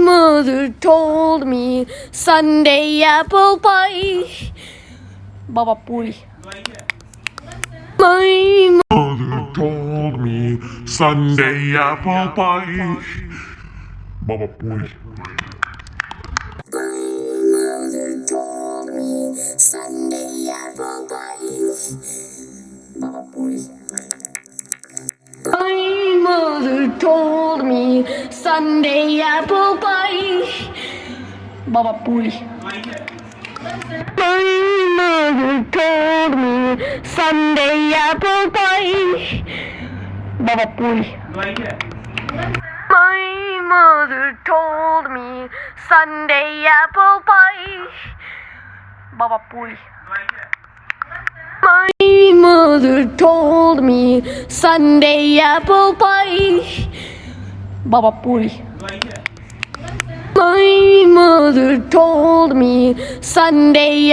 Mother told me Sunday apple pie. Baba Puri. My Mother told me Sunday apple pie. Baba Boy. mother told me Sunday apple pie. Baba Puri. My mother told me Sunday apple pie. Baba Puri. My mother told me Sunday apple pie. Baba Puri. My mother told me Sunday apple pie. Baba Puri. My mother told me Sunday apple pie. Baba Puri. My mother told me Sunday